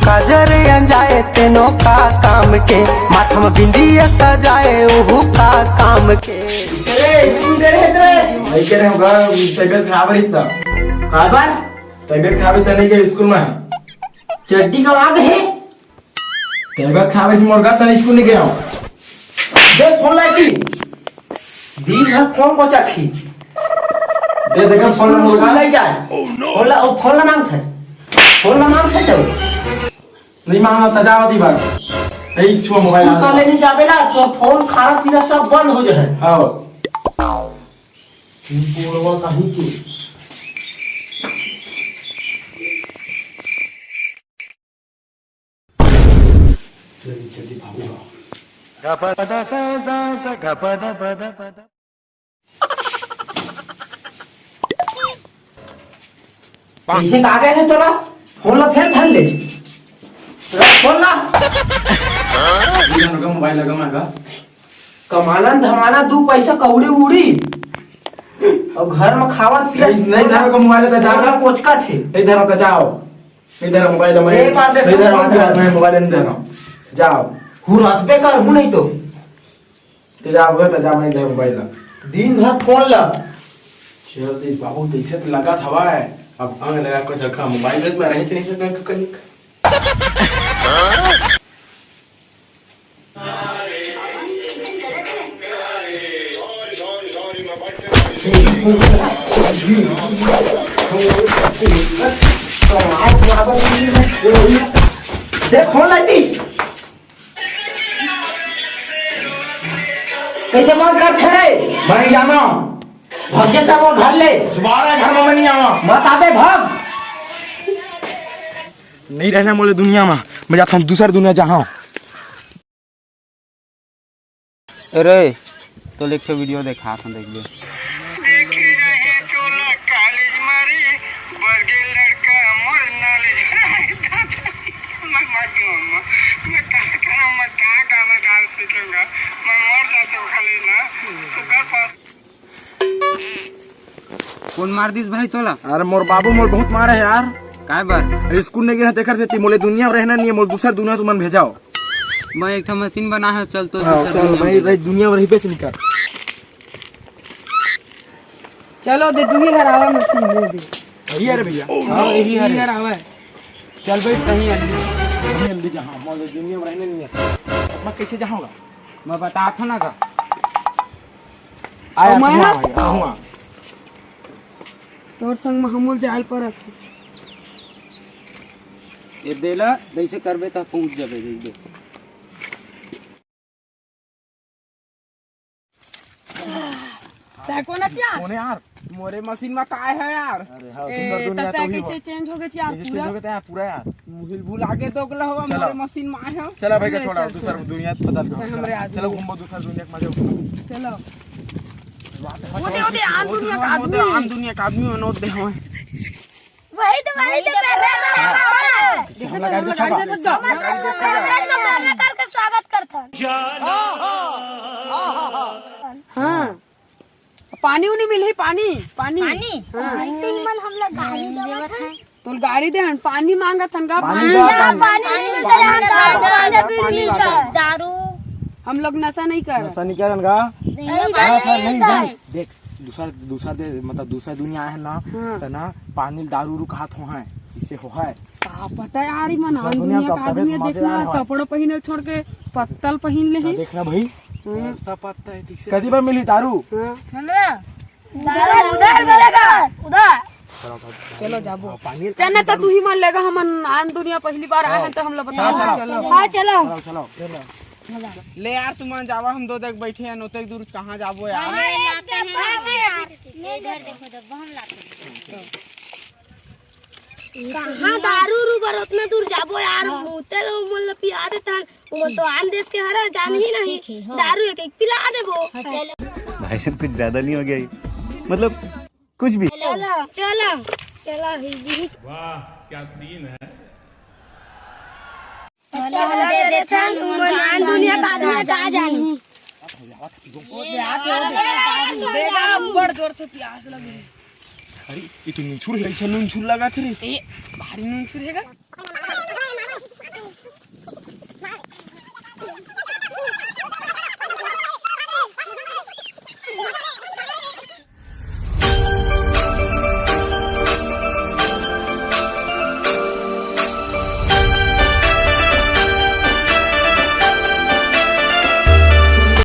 काजर अंजाए तेनो का काम के, माथा में बिंदिया सजाए ओहू का काम के। तबियत खराब है इतना तबियत खराब है नहीं के स्कूल में चड्डी का आग है तबियत खराब है मोर का स्कूल नहीं गया देख फोन लाइटी दिन भर फोन को चखी दे देखा फोन मुर्गा नहीं जाए फोन ला मांग था चल नहीं मांगा तजावत ही बार नहीं छुआ मोबाइल कल नहीं जाबेला तो फोन खाना पीना सब बंद हो जाए हां बोलवा कहीं की जल्दी भागो कैसे कहा गए थे तोरा फोन ला फिर धर ले फोन ला मोबाइल लगा मांगा कमाना धमाना दू पैसा कौड़ी उड़ी और घर में खावा पिया नहीं धरो का मोबाइल तो जागा कोचका थे नहीं धरो तो जाओ नहीं धरो मोबाइल मैं नहीं धरो मैं मोबाइल नहीं धरो जाओ हूँ रसबे कर हूँ नहीं तो जाओगे तो जाओ नहीं धरो मोबाइल दिन भर फोन ला चल बाबू तो इसे तो लगा था है अब आग लगा कुछ रखा मोबाइल में रह नहीं सकता कहीं देख फोन लाती कैसे मन कर थे मैं जाना भाग जाता वो घर ले तुम्हारा घर में नहीं आवा मत आबे भाग नहीं रहना मोले दुनिया में मैं जाता हूँ दूसरी दुनिया जहाँ अरे तो लिख वीडियो देखा था देख ले कौन मार दिस भाई तोला? अरे मोर बाबू मोर बहुत मारे है यार काय बार स्कूल नहीं गया देखकर देती मोले दुनिया में रहना नहीं है मोल दूसरा दुनिया तुम भेजाओ मैं एक मशीन बना है चल तो चल मैं दुनिया में रही बेच निकल चलो दे दूही हरावा मशीन दे दे यही है भैया हां यही हरावा चल भाई कहीं जल्दी जहाँ मोले दुनिया में रहने नहीं है मैं कैसे जाऊँगा मैं बता था ना का आया मैं हुआ तोर संग में हमूल जाल पर ये देला जैसे करबे तो पहुंच जाबे देख दे ताको ना क्या कौन है यार मोरे मशीन में काय है यार अरे हां दूसरा दुनिया तब तो ही कैसे चेंज हो गया यार चेंज पूरा हो गया यार पूरा यार मुहिल भूल आगे तो गला होगा मोरे मशीन में आए हो चला भाई का छोड़ा दूसरा दुनिया पता हमरे आदमी चलो घूमो दूसरा दुनिया के मजे चलो ओदे आम दुनिया का आदमी में नोट दे हमें वही तो करके स्वागत करता हां पानी उनी मिल पानी पानी मन हम लोग गाड़ी देवत है तो गाड़ी दे पानी मांगत हन का पानी दारू हम लोग नशा नहीं कर नशा नहीं कर नहीं देख दूसरा दे मतलब दूसरा दुनिया है ना तो ना पानी दारू रू कहा हो है इसे हो है का पता यार मन दुनिया का आदमी देखना कपड़ा पहने छोड़ के पत्तल पहन ले देखना भाई सब पता है ठीक से कदी बार मिली दारू उधर मिलेगा उधर चलो जाबो चलना तो तू ही मान लेगा हम आन दुनिया पहली बार आए हैं तो हम लोग बता चलो हां चलो चलो ले यार तुम जावा हम दो देख बैठे हैं नोते दूर कहां जाबो यार इधर देखो तो हम लाते कहां दारू रू बर उतना दूर जाबो यार मुते लो मोल पिया देता वो तो आन देश के हरा जान ही नहीं दारू एक एक पिला देबो भाई साहब कुछ ज्यादा नहीं हो गया ये? मतलब कुछ भी चलो चलो चलो ही वाह क्या सीन है चलो दे देता मन दुनिया का आदमी का जानी देगा बड़ जोर से प्यास लगी अरे ये तो नुनछुर है ऐसा नुनछुर लगा थे भारी नून छुरेगा